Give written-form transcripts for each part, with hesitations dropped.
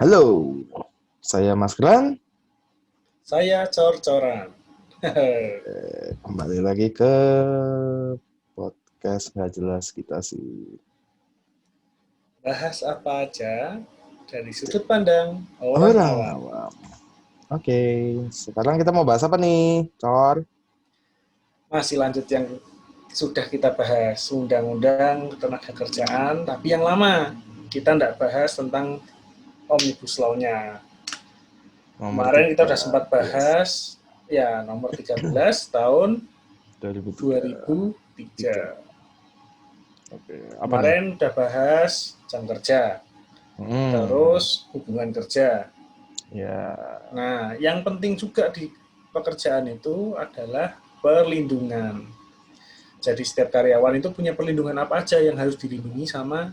Halo, saya Mas Gran. Saya cor-coran. Kembali lagi ke podcast nggak jelas kita sih. Bahas apa aja dari sudut pandang orang Orang awam. awam. Oke, sekarang kita mau bahas apa nih, Cor? Masih lanjut yang sudah kita bahas, undang-undang ketenagakerjaan, tapi yang lama. Kita tidak bahas tentang Omnibus Law-nya. Nomor Kemarin kita sudah sempat 13, bahas, ya nomor 13 tahun 2003. 2003. Oke, apa nih? Kemarin udah bahas jam kerja, Hmm, terus hubungan kerja. ya, Nah, yang penting juga di pekerjaan itu adalah perlindungan. Jadi setiap karyawan itu punya perlindungan apa aja yang harus dilindungi sama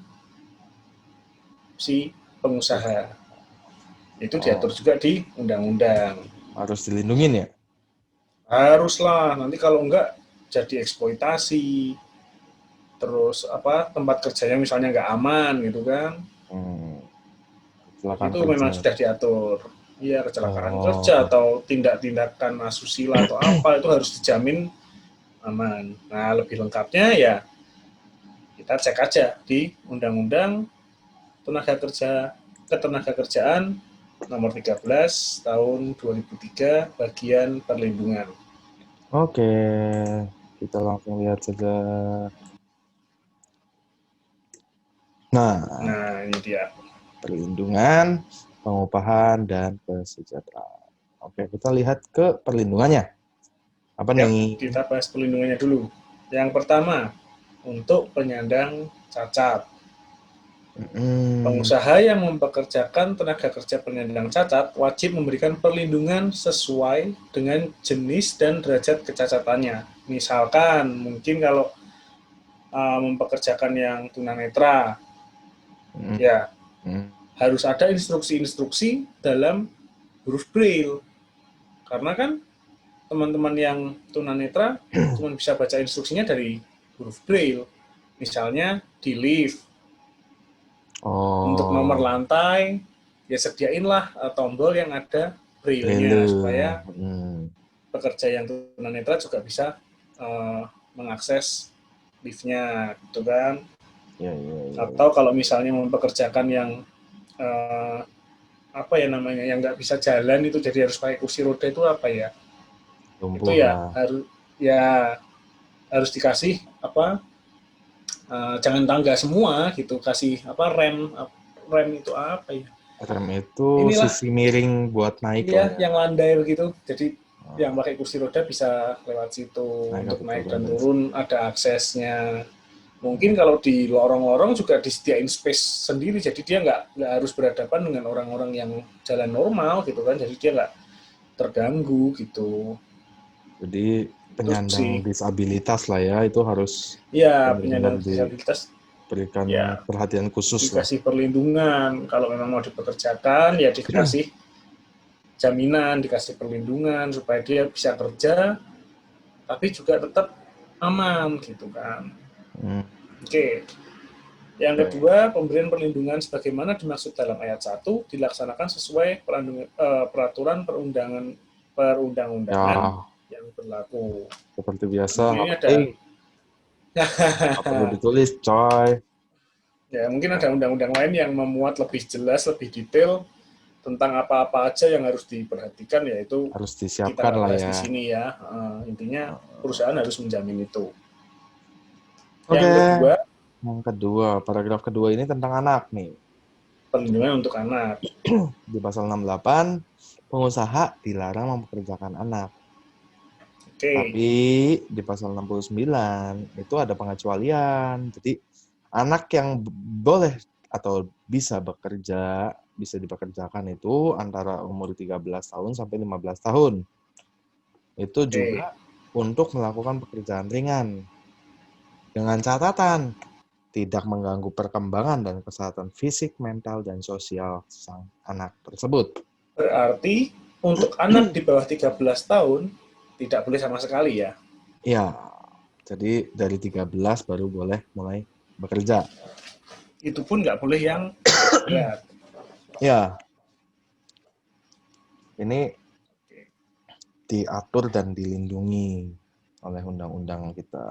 si pengusaha. Itu diatur oh, juga di undang-undang. harus dilindungin ya? Haruslah, nanti kalau enggak jadi eksploitasi, terus apa tempat kerjanya misalnya nggak aman gitu kan. Hmm, kecelakaan Itu kerja. memang sudah diatur. Iya, kecelakaan kerja Oh, atau tindak-tindakan asusila atau apa itu harus dijamin aman. Nah, lebih lengkapnya ya kita cek aja di Undang-Undang Tenaga Kerja Ketenagakerjaan nomor 13 tahun 2003 bagian perlindungan. oke, kita langsung lihat saja. Nah, Nah, ini dia. perlindungan, pengupahan, dan kesejahteraan. Oke, kita lihat ke perlindungannya. Apa Ya, nih? kita bahas perlindungannya dulu. Yang pertama, untuk penyandang cacat. Hmm, Pengusaha yang mempekerjakan tenaga kerja penyandang cacat wajib memberikan perlindungan sesuai dengan jenis dan derajat kecacatannya. Misalkan, mungkin kalau mempekerjakan yang tunanetra, hmm, ya hmm. harus ada instruksi-instruksi dalam huruf braille. Karena kan teman-teman yang tunanetra cuma bisa baca instruksinya dari huruf braille. Misalnya di lift, untuk nomor Oh, lantai, ya sediainlah tombol yang ada braille-nya Lele. supaya Hmm. pekerja yang tunanetra juga bisa uh, mengakses liftnya, gitu kan. Ya, ya, ya, Atau ya. kalau misalnya mempekerjakan yang uh, apa ya namanya, yang nggak bisa jalan itu jadi harus pakai kursi roda itu apa ya? Itu Lumpuh ya lah. harus, ya harus dikasih apa? Jangan tangga semua gitu, kasih apa rem, rem itu apa ya? Rem itu Inilah, sisi miring buat naik lah iya, ya. yang landai begitu. Jadi yang Oh, pakai kursi roda bisa lewat situ naik untuk atau naik turun dan dari situ. turun, ada aksesnya. Mungkin Hmm. kalau di lorong-lorong juga disediain space sendiri, jadi dia nggak harus berhadapan dengan orang-orang yang jalan normal gitu kan, jadi dia nggak terganggu gitu. Jadi Itu penyandang sih, disabilitas lah ya, itu harus ya benar-benar penyandang disabilitas diberikan ya perhatian khusus lah. dikasih perlindungan. Kalau memang mau dipekerjakan ya dikasih jaminan, dikasih perlindungan supaya dia bisa kerja tapi juga tetap aman gitu kan. Hmm, Oke. Yang oke. kedua, pemberian perlindungan sebagaimana dimaksud dalam ayat 1 dilaksanakan sesuai peraturan perundang-undangan Ya, yang berlaku. seperti biasa, Mungkin nggak ini ada penting, nggak perlu ditulis, coy. ya mungkin ada Ya, undang-undang lain yang memuat lebih jelas, lebih detail tentang apa-apa aja yang harus diperhatikan, yaitu harus kita disiapkan nggak lah bahas ya. di sini ya. Intinya perusahaan harus menjamin itu. Oke, Yang kedua, yang kedua, paragraf kedua ini tentang anak nih. perlindungan untuk anak. Di pasal 68, pengusaha dilarang mempekerjakan anak. Oke, Tapi di pasal 69 itu ada pengecualian. Jadi anak yang boleh atau bisa bekerja, bisa dipekerjakan itu antara umur 13 tahun sampai 15 tahun. Itu oke. juga untuk melakukan pekerjaan ringan. Dengan catatan, tidak mengganggu perkembangan dan kesehatan fisik, mental, dan sosial sang anak tersebut. Berarti untuk anak di bawah 13 tahun tidak boleh sama sekali ya. Ya, jadi dari 13 baru boleh mulai bekerja. Itu pun nggak boleh yang berat. Ya, Ini Oke. diatur dan dilindungi oleh undang-undang kita.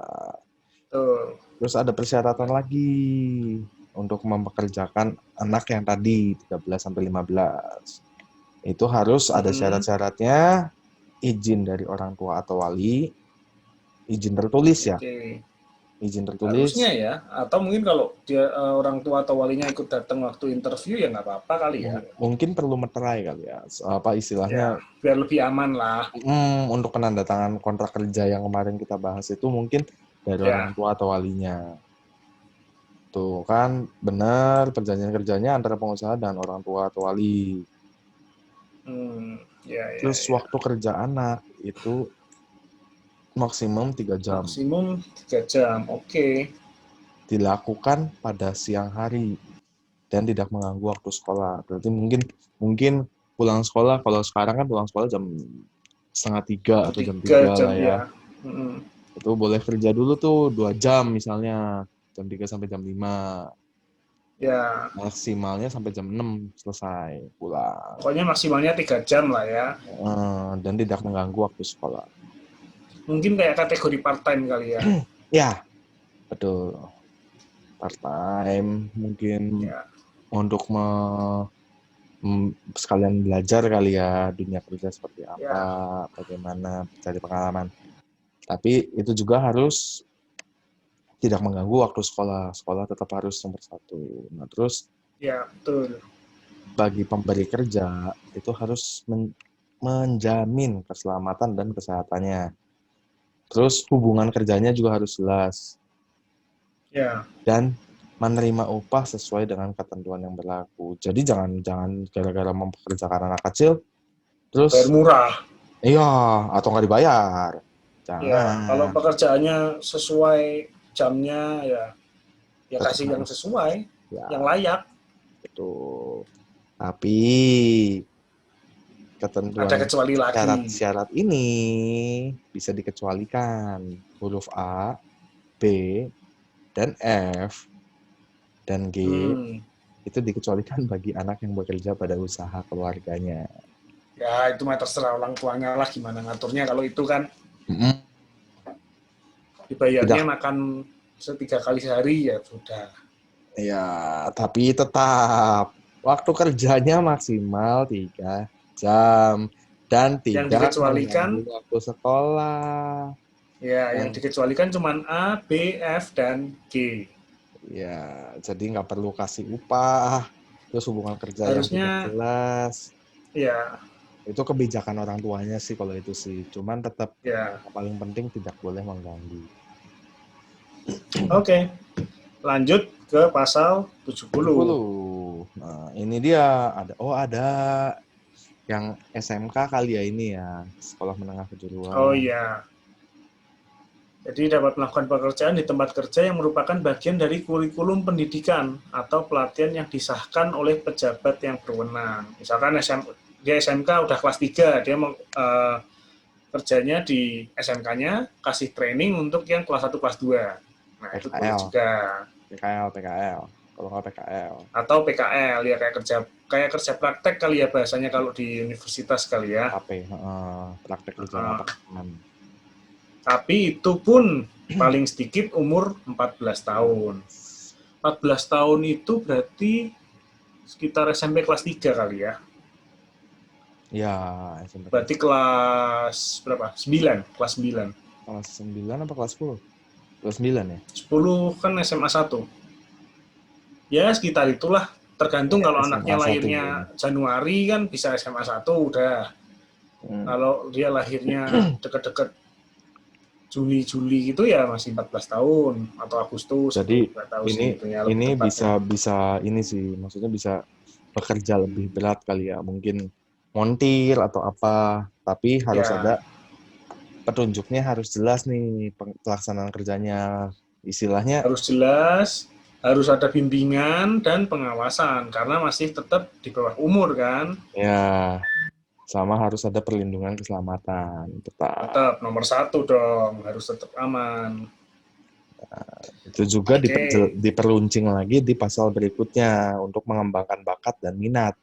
Betul. Terus ada persyaratan lagi untuk mempekerjakan anak yang tadi 13 sampai 15. Itu harus ada syarat-syaratnya, izin dari orang tua atau wali, izin tertulis ya. Oke. Izin Harusnya tertulis. ya, atau mungkin kalau dia orang tua atau walinya ikut datang waktu interview ya nggak apa-apa kali ya. Mungkin perlu meterai kali ya. Apa istilahnya, Ya, biar lebih aman lah. untuk penandatangan kontrak kerja yang kemarin kita bahas itu mungkin dari orang Ya. tua atau walinya. Tuh kan benar perjanjian kerjanya antara pengusaha dan orang tua atau wali. Ya, ya, Terus ya. waktu kerja anak itu maksimum 3 jam. Maksimum 3 jam, oke. Dilakukan pada siang hari dan tidak mengganggu waktu sekolah. Berarti mungkin pulang sekolah, kalau sekarang kan pulang sekolah jam 2:30 Jam atau jam 3 3 jam lah ya. ya. Mm-mm. Itu boleh kerja dulu tuh 2 jam misalnya. Jam 3 sampai jam 5. Ya, Maksimalnya sampai jam 6 selesai pulang. pokoknya maksimalnya 3 jam lah ya. Dan tidak mengganggu waktu sekolah. Mungkin kayak kategori part-time kali ya. Ya, betul. Part-time mungkin Ya, untuk sekalian belajar kali ya dunia kerja seperti ya, apa, bagaimana cari pengalaman. Tapi itu juga harus tidak mengganggu waktu sekolah. Sekolah tetap harus nomor 1. Nah, terus ya, betul. bagi pemberi kerja itu harus menjamin keselamatan dan kesehatannya. Terus hubungan kerjanya juga harus jelas. Ya, Dan menerima upah sesuai dengan ketentuan yang berlaku. Jadi jangan gara-gara mempekerjakan anak kecil bayar terus murah. iya atau nggak dibayar. Ya, kalau Jangan. pekerjaannya sesuai jamnya ya Tetap kasih yang harus sesuai, ya yang layak. betul. Tapi Ada ketentuan kecuali lagi. syarat-syarat ini bisa dikecualikan. Huruf A, B, dan F, dan G itu dikecualikan bagi anak yang bekerja pada usaha keluarganya. Ya, itu mah terserah orang tuanya lah gimana ngaturnya. Kalau itu kan dibayarnya Tidak. makan 3 kali sehari ya sudah. Ya, tapi tetap waktu kerjanya maksimal 3 jam dan Yang tidak dikecualikan, mengganggu waktu sekolah. ya yang Yang dikecualikan cuma A, B, F, dan G. ya, jadi nggak perlu kasih upah, terus hubungan kerja yang tidak Harusnya, jelas. ya, Itu kebijakan orang tuanya sih kalau itu sih. Cuman tetap ya. yang paling penting tidak boleh mengganggu. Oke, lanjut ke pasal 70. 70. Nah, ini dia ada yang SMK kali ya ini ya, sekolah menengah Oh kejuruan. iya, jadi dapat melakukan pekerjaan di tempat kerja yang merupakan bagian dari kurikulum pendidikan atau pelatihan yang disahkan oleh pejabat yang berwenang. Misalkan dia SMK udah kelas 3, dia mau kerjanya di SMK-nya, kasih training untuk yang kelas 1, kelas 2. Nah, itu boleh PKL, juga. PKL. Kalau nggak PKL. Atau PKL, ya kayak kerja praktek kali ya bahasanya kalau di universitas kali ya. KP, praktek kerja lapangan. Tapi itu pun paling sedikit umur 14 tahun. 14 tahun itu berarti sekitar SMP kelas 3 kali ya. Ya, SMP. Berarti kelas berapa? 9, kelas 9. Kelas 9 apa kelas 10? Kelas 9 ya? 10 kan SMA 1. Ya, sekitar itulah. Tergantung kalau SMA anaknya 1. lahirnya Januari kan bisa SMA 1 udah. Kalau dia lahirnya deket-deket Juli gitu ya masih 14 tahun atau Agustus. Jadi tahu ini bisa ini sih, maksudnya bisa bekerja lebih berat kali ya, mungkin montir atau apa, tapi harus ya. ada petunjuknya, harus jelas nih pelaksanaan kerjanya, istilahnya Harus jelas, harus ada bimbingan dan pengawasan karena masih tetap di bawah umur kan. ya sama harus ada perlindungan keselamatan Tetap nomor 1 dong, harus tetap aman. Itu juga Oke. diperluncing lagi di pasal berikutnya untuk mengembangkan bakat dan minat.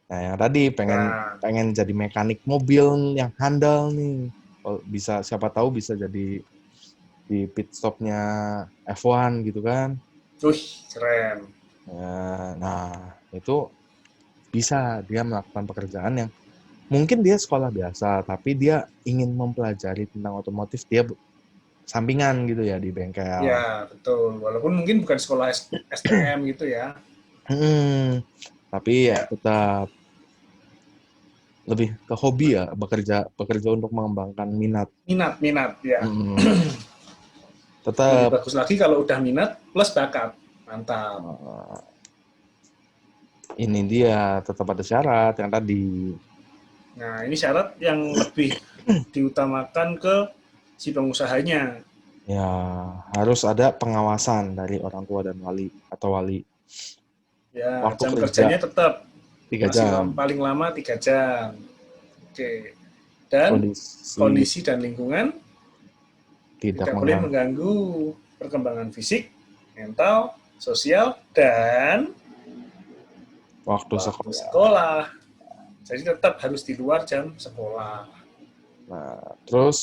Nah, yang tadi pengen Nah, pengen jadi mekanik mobil yang handal nih. Kalau bisa, siapa tahu bisa jadi di pit stopnya F1 gitu kan. wih, keren. Ya, nah, itu bisa dia melakukan pekerjaan yang mungkin dia sekolah biasa, tapi dia ingin mempelajari tentang otomotif, dia sampingan gitu ya di bengkel. Ya, betul. Walaupun mungkin bukan sekolah STM gitu ya. Hmm, tapi ya Ya, tetap lebih ke hobi ya, bekerja untuk mengembangkan minat. minat, ya. Hmm, Lebih tetap bagus lagi kalau udah minat plus bakat. Mantap. eh, ini dia tetap ada syarat yang tadi. Nah, ini syarat yang lebih diutamakan ke si pengusahanya. Ya, harus ada pengawasan dari orang tua dan wali atau wali. Ya, Waktu jam kerja kerjanya tetap 3 jam. paling lama 3 jam. Oke. Dan Kondisi kondisi dan lingkungan tidak tidak boleh mengganggu mengganggu perkembangan fisik, mental, sosial, dan waktu waktu sekolah. sekolah. Jadi tetap harus di luar jam sekolah. Nah, terus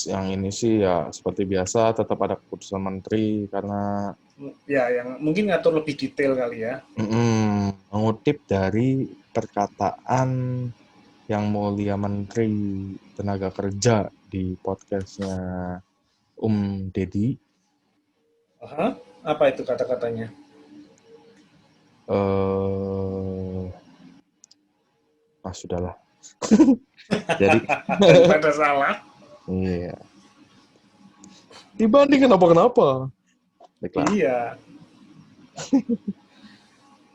yang ini sih ya seperti biasa tetap ada keputusan menteri karena Ya, yang mungkin ngatur lebih detail kali ya. mengutip dari perkataan yang mulia Menteri Tenaga Kerja di podcastnya Deddy. Aha, apa itu kata-katanya? eh sudahlah. Jadi Daripada salah. iya. Dibanding kenapa-kenapa. Baiklah. Iya.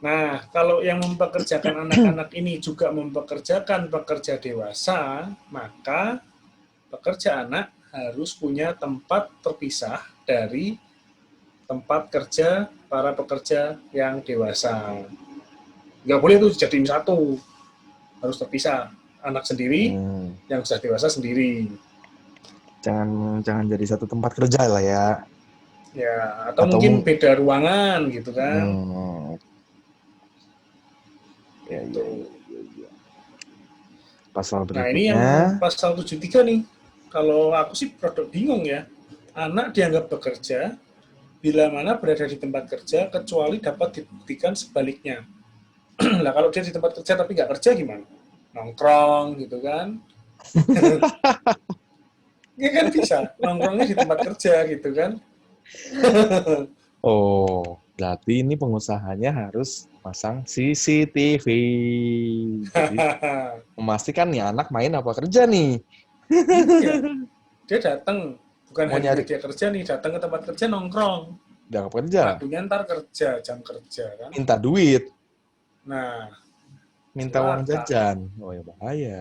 Nah, kalau yang mempekerjakan anak-anak ini juga mempekerjakan pekerja dewasa, maka pekerja anak harus punya tempat terpisah dari tempat kerja para pekerja yang dewasa. Nggak boleh itu dijadiin satu, harus terpisah. Anak sendiri, Hmm, yang sudah dewasa sendiri. jangan jangan jadi satu tempat kerja lah ya. Ya, atau Atau mungkin beda ruangan gitu kan. hmm, ya, ya, Gitu. ya, ya, ya. Pasal Nah, ini yang berikutnya, pasal 73 nih. Kalau aku sih produk bingung ya. Anak dianggap bekerja bila mana berada di tempat kerja kecuali dapat dibuktikan sebaliknya. Nah, kalau dia di tempat kerja tapi nggak kerja gimana? Nongkrong gitu kan. Ya kan bisa, nongkrongnya di tempat kerja gitu kan. oh, berarti ini pengusahanya harus pasang CCTV. Jadi memastikan nih anak main apa kerja nih. Iya, dia datang, bukan Mau harinya nyari dia kerja nih, datang ke tempat kerja nongkrong. udah kerja, Ngadunya ntar kerja, jam kerja kan. minta duit, Nah, minta uang celaka. jajan. Oh ya bahaya.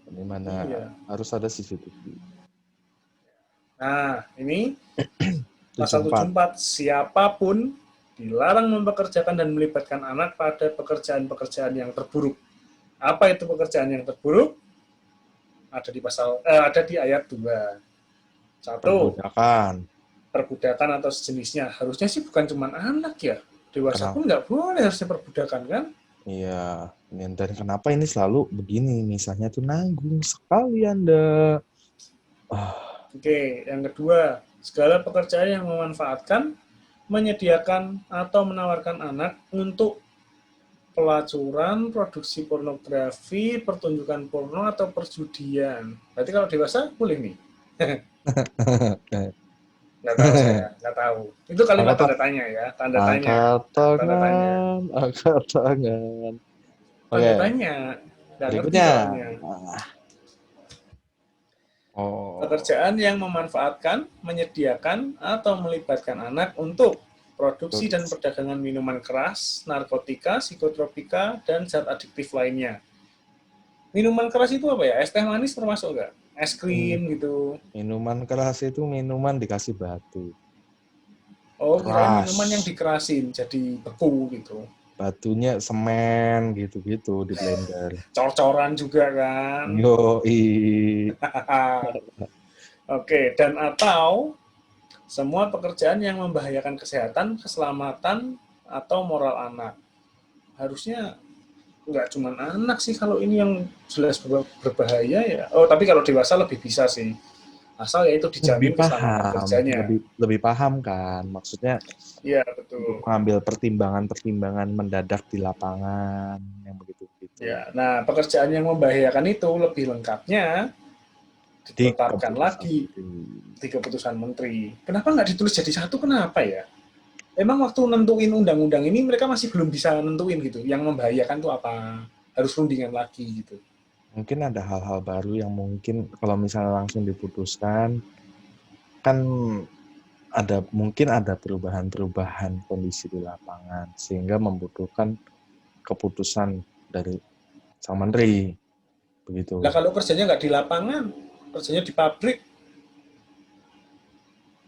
Ini mana Iya. harus ada CCTV. Nah, ini pasal 74. 74, siapapun dilarang mempekerjakan dan melibatkan anak pada pekerjaan-pekerjaan yang terburuk. Apa itu pekerjaan yang terburuk? Ada di ayat 2. Satu, Perbudakan. perbudakan atau sejenisnya. Harusnya sih bukan cuma anak ya. Dewasa Kenapa? pun nggak boleh harusnya perbudakan kan? Iya, dan kenapa ini selalu begini? Misalnya tuh nanggung sekali Anda. Ah, Oke, yang kedua, segala pekerjaan yang memanfaatkan, menyediakan atau menawarkan anak untuk pelacuran, produksi pornografi, pertunjukan porno atau perjudian. Berarti kalau dewasa boleh nih? Nggak tahu saya, nggak tahu. Itu kalimat angkat, tanda tanya ya, tanda tanya, angkat tanda tanya, tangan, angkat tangan. tanda Oke, tanya. Nggak ngerti berikutnya. soalnya. Oh, Pekerjaan yang memanfaatkan, menyediakan, atau melibatkan anak untuk produksi dan perdagangan minuman keras, narkotika, psikotropika, dan zat adiktif lainnya. Minuman keras itu apa ya? Es teh manis termasuk nggak? Es krim gitu. minuman keras itu minuman dikasih batu. Oh, kirain Keras. minuman yang dikerasin jadi beku gitu. Batunya semen gitu-gitu di blender. Cor-coran juga kan. Yoi. Oke, dan atau semua pekerjaan yang membahayakan kesehatan, keselamatan, atau moral anak. Harusnya nggak cuma anak sih kalau ini yang jelas berbahaya ya. Oh, tapi kalau dewasa lebih bisa sih. Asal ya itu Lebih dijamin keselamatan paham, kerjanya. lebih paham kan. Maksudnya Iya, untuk betul. mengambil pertimbangan-pertimbangan mendadak di lapangan yang begitu-begitu. Ya, nah pekerjaan yang membahayakan itu lebih lengkapnya Di ditetapkan keputusan lagi menteri. di keputusan menteri. Kenapa nggak ditulis jadi satu? Kenapa ya? Emang waktu nentuin undang-undang ini mereka masih belum bisa nentuin gitu. Yang membahayakan tuh apa? Harus rundingan lagi gitu. Mungkin ada hal-hal baru yang mungkin kalau misalnya langsung diputuskan, kan mungkin ada perubahan-perubahan kondisi di lapangan sehingga membutuhkan keputusan dari sang menteri Nah begitu. kalau kerjanya nggak di lapangan, kerjanya di pabrik,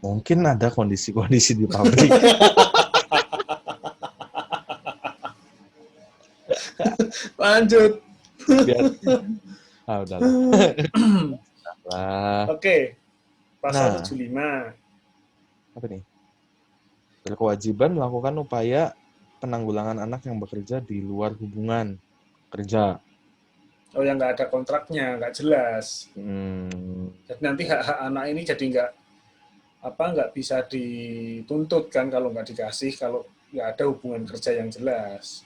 Mungkin ada kondisi-kondisi di pabrik lanjut. biar udahlah. Lah. Oke, pasal Nah, 75. apa nih? Berkewajiban melakukan upaya penanggulangan anak yang bekerja di luar hubungan kerja. Oh yang nggak ada kontraknya, nggak jelas. Hmm, Jadi nanti hak-hak anak ini jadi nggak bisa dituntut kan kalau nggak dikasih, kalau nggak ada hubungan kerja yang jelas.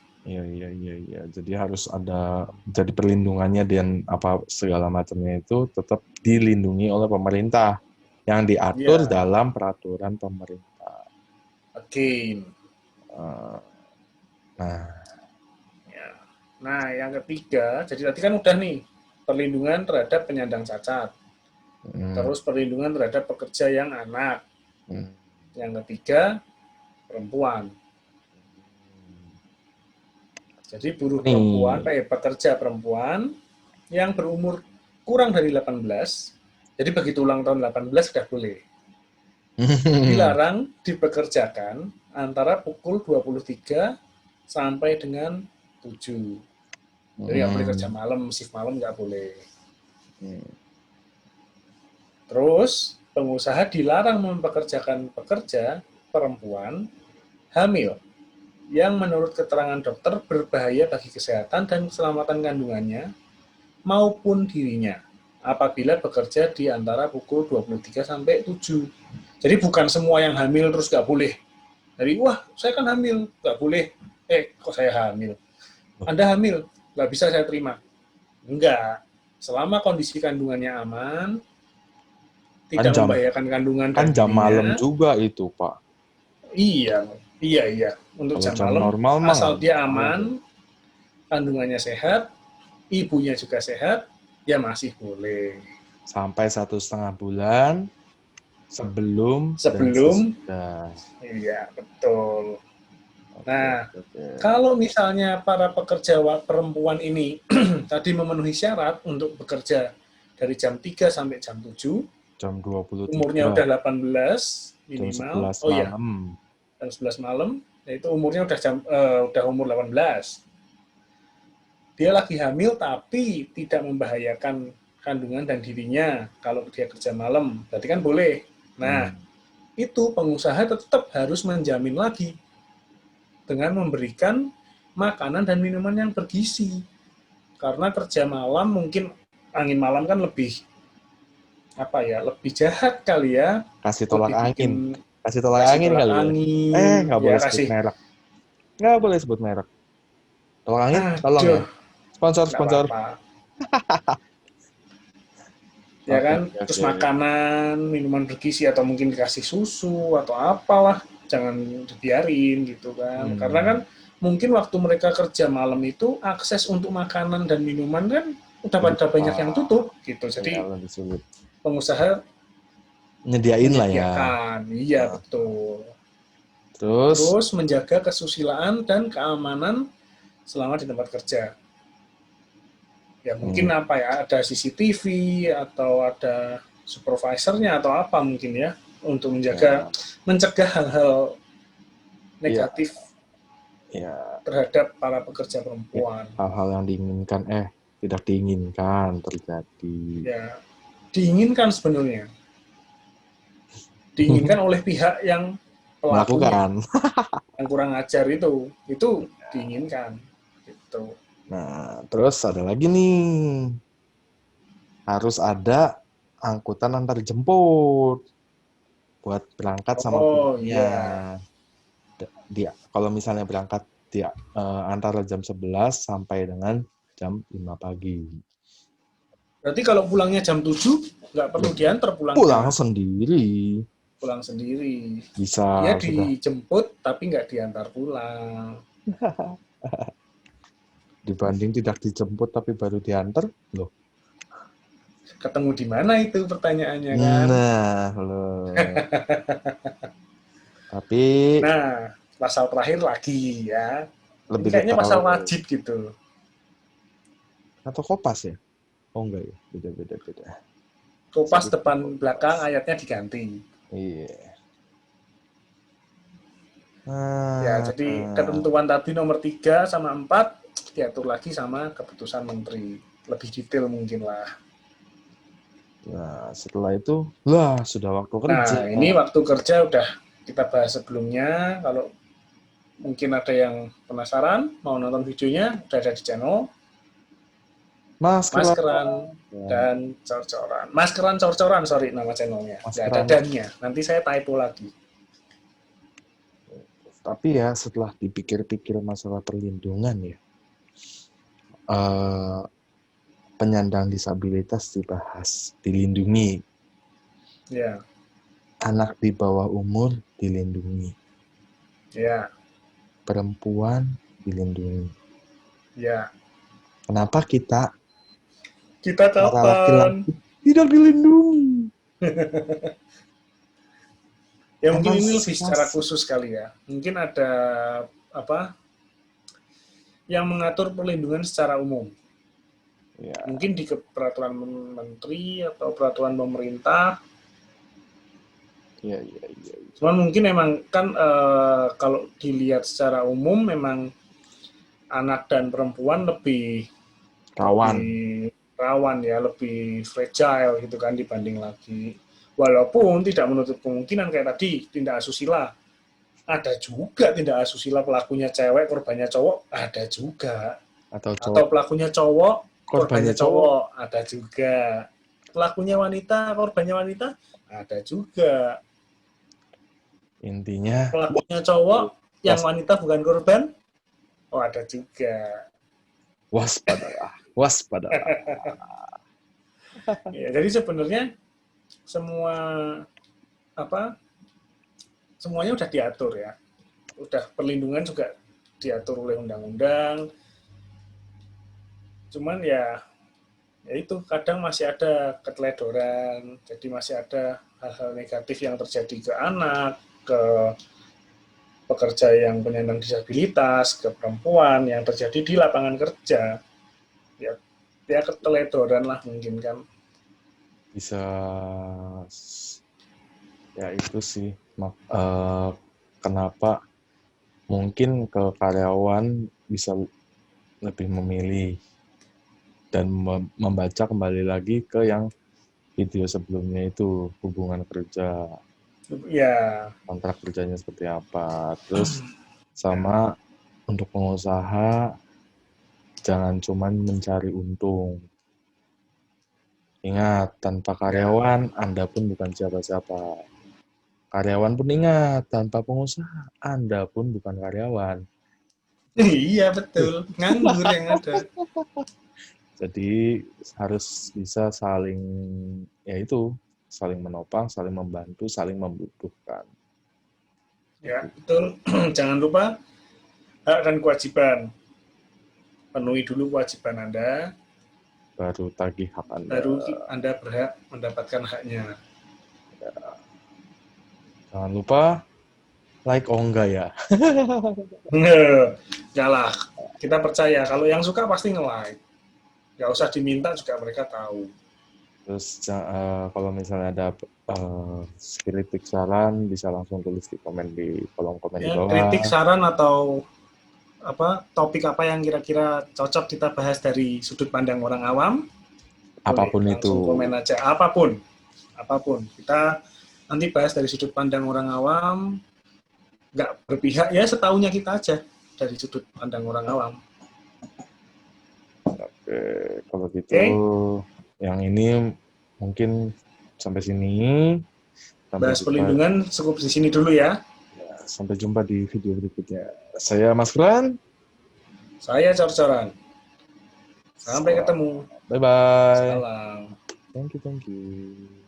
iya. Jadi harus ada, jadi perlindungannya dan apa segala macamnya itu tetap dilindungi oleh pemerintah yang diatur Ya, dalam peraturan pemerintah. again. Eh, Nah, Ya. Nah, yang ketiga, jadi tadi kan udah nih perlindungan terhadap penyandang cacat, hmm, terus perlindungan terhadap pekerja yang anak, hmm. yang ketiga perempuan. Jadi buruh perempuan, Nih, pekerja perempuan yang berumur kurang dari 18, jadi begitu ulang tahun 18 sudah boleh. Dilarang dipekerjakan antara pukul 23 sampai dengan 7. Jadi nggak boleh kerja hmm, malam, shift malam nggak boleh. hmm. Terus, pengusaha dilarang mempekerjakan pekerja perempuan hamil yang menurut keterangan dokter berbahaya bagi kesehatan dan keselamatan kandungannya maupun dirinya apabila bekerja di antara pukul 23 sampai 7. Jadi bukan semua yang hamil terus nggak boleh. Jadi, wah saya kan hamil, nggak boleh. Kok saya hamil? Anda hamil, nggak bisa saya terima. Enggak. Selama kondisi kandungannya aman, Kan tidak jam membahayakan kandungan kan dan jam malam dirinya, juga itu, Pak. iya. Untuk Kalau jam jam malam, normal mah nggak asal dia masalah ya. aman, kandungannya sehat, ibunya juga sehat, ya masih boleh. Sampai 1,5 bulan sebelum dan Sebelum, sesudah. iya betul. Oke, Nah, oke, oke. kalau misalnya para pekerja perempuan ini tadi memenuhi syarat untuk bekerja dari jam 3 sampai jam 7, Jam umurnya 23, udah 18 jam minimal, 11 oh iya, malam. jam 11 malam, yaitu umurnya udah umur 18. Dia lagi hamil tapi tidak membahayakan kandungan dan dirinya kalau dia kerja malam, berarti kan boleh. Hmm. Nah, itu pengusaha tetap harus menjamin lagi dengan memberikan makanan dan minuman yang bergizi. Karena kerja malam mungkin angin malam kan lebih jahat kali ya, Kasih tolak lebih angin. bikin Kasih tolak kasih angin tolak kali ya. angin, Nggak ya boleh sebut kasih, merek. Nggak boleh sebut merek. Tolak angin, tolong ya. aduh, Sponsor, nggak sponsor. apa-apa. Ya Oke, kan, oke, terus oke. makanan, minuman bergizi atau mungkin dikasih susu atau apalah, jangan dibiarin gitu kan. Karena kan Hmm. mungkin waktu mereka kerja malam itu akses untuk makanan dan minuman kan udah Lebih pada banyak yang cepat. tutup gitu. Ya, Jadi lebih sulit. pengusaha Nyediain lah ya. menyediakan, iya Nah, betul. terus, Terus menjaga kesusilaan dan keamanan selama di tempat kerja. Ya mungkin hmm, ada CCTV atau ada supervisornya atau apa mungkin ya untuk ya, mencegah hal-hal ya, negatif ya, terhadap para pekerja ya, perempuan. hal-hal yang diinginkan, tidak diinginkan terjadi. Ya, diinginkan sebenarnya. Diinginkan oleh pihak yang pelakunya, Melakukan. yang kurang ajar itu diinginkan. Gitu. Nah, terus ada lagi nih, harus ada angkutan antar jemput buat berangkat sama Oh pulangnya. iya. Kalau misalnya berangkat antara jam 11 sampai dengan jam 5 pagi. Berarti kalau pulangnya jam 7, nggak Ya, perlu diantar pulang pulangnya. sendiri. Pulang sendiri. Dia Bisa, sudah dijemput, tapi nggak diantar pulang. dibanding tidak dijemput tapi baru diantar. Loh. Ketemu di mana itu pertanyaannya kan? Nah, loh. Tapi Nah, pasal terakhir lagi ya. Ini lebih kayaknya detail pasal wajib gitu. atau kopas ya? Oh enggak ya, beda-beda beda. Kopas Saya lupa depan belakang kopas. ayatnya diganti. Iya. Ya, Ah, jadi ketentuan tadi nomor 3 sama 4 diatur lagi sama keputusan menteri. Lebih detail mungkin lah. nah, setelah itu, lah sudah waktu kerja. Nah, ini waktu kerja udah kita bahas sebelumnya. Kalau mungkin ada yang penasaran, mau nonton videonya, udah ada di channel. Maskeran. Maskeran dan cor-coran. Maskeran cor-coran, sorry nama channelnya. Nggak ada Maskeran. dannya. Nanti saya typo lagi. Tapi ya setelah dipikir-pikir masalah perlindungan ya, eh, penyandang disabilitas dibahas, dilindungi. Ya, Anak di bawah umur dilindungi. ya, Perempuan dilindungi. ya. Kenapa kita, Kita para kapan? laki-laki, tidak dilindungi? Ya mungkin Emang ini lebih secara sas, khusus kali ya. Mungkin ada apa yang mengatur perlindungan secara umum. ya, Mungkin di peraturan menteri atau peraturan pemerintah. ya, ya, ya. Cuman mungkin memang kan kalau dilihat secara umum memang anak dan perempuan lebih Kawan, lebih rawan ya, lebih fragile gitu kan dibanding lagi. Walaupun tidak menutup kemungkinan kayak tadi tindak asusila, ada juga tindak asusila pelakunya cewek, korbannya cowok, ada juga. atau Atau cowok, pelakunya cowok, korbannya korbannya cowok. cowok, ada juga. Pelakunya wanita, korbannya wanita, ada juga. Intinya, Pelakunya cowok, yang was, wanita bukan korban, oh ada juga. waspadalah, waspadalah. Ya, jadi sebenarnya semua apa semuanya udah diatur ya, udah perlindungan juga diatur oleh undang-undang. Cuman ya itu kadang masih ada keteledoran, jadi masih ada hal-hal negatif yang terjadi ke anak, ke pekerja yang penyandang disabilitas, ke perempuan yang terjadi di lapangan kerja. Ya, ya keteledoran lah mungkin kan. Bisa, ya itu sih, kenapa mungkin ke karyawan bisa lebih memilih dan membaca kembali lagi ke yang video sebelumnya itu, hubungan kerja, Ya, kontrak kerjanya seperti apa. Terus ya, sama untuk pengusaha, jangan cuman mencari untung. Ingat, tanpa ya. karyawan, Anda pun bukan siapa-siapa. Karyawan pun ingat, tanpa pengusaha, Anda pun bukan karyawan. Iya betul, nganggur yang ada. Jadi harus bisa saling, ya itu, saling menopang, saling membantu, saling membutuhkan. Ya, Jadi, betul. Jangan lupa hak dan kewajiban. Penuhi dulu kewajiban Anda, baru tagih hak Anda. baru Anda berhak mendapatkan haknya. Jangan lupa like, oh enggak ya. Enggak lah, kita percaya. Kalau yang suka pasti nge-like. Nggak usah diminta juga mereka tahu. Terus kalau misalnya ada kritik saran, bisa langsung tulis di komen di kolom komen di Ya, kritik, bawah. saran, atau topik apa yang kira-kira cocok kita bahas dari sudut pandang orang awam, boleh Apapun itu. langsung komen aja. Apapun. Kita nanti bahas dari sudut pandang orang awam, nggak berpihak ya, setahunya kita aja dari sudut pandang orang awam. Oke, kalau gitu Oke. yang ini mungkin sampai sini. Sampai Bahas jumpa. perlindungan cukup di sini dulu ya. Sampai jumpa di video berikutnya. Saya Mas Kran. Saya Cor-Coran. Sampai ketemu. Bye bye. Salam. Thank you.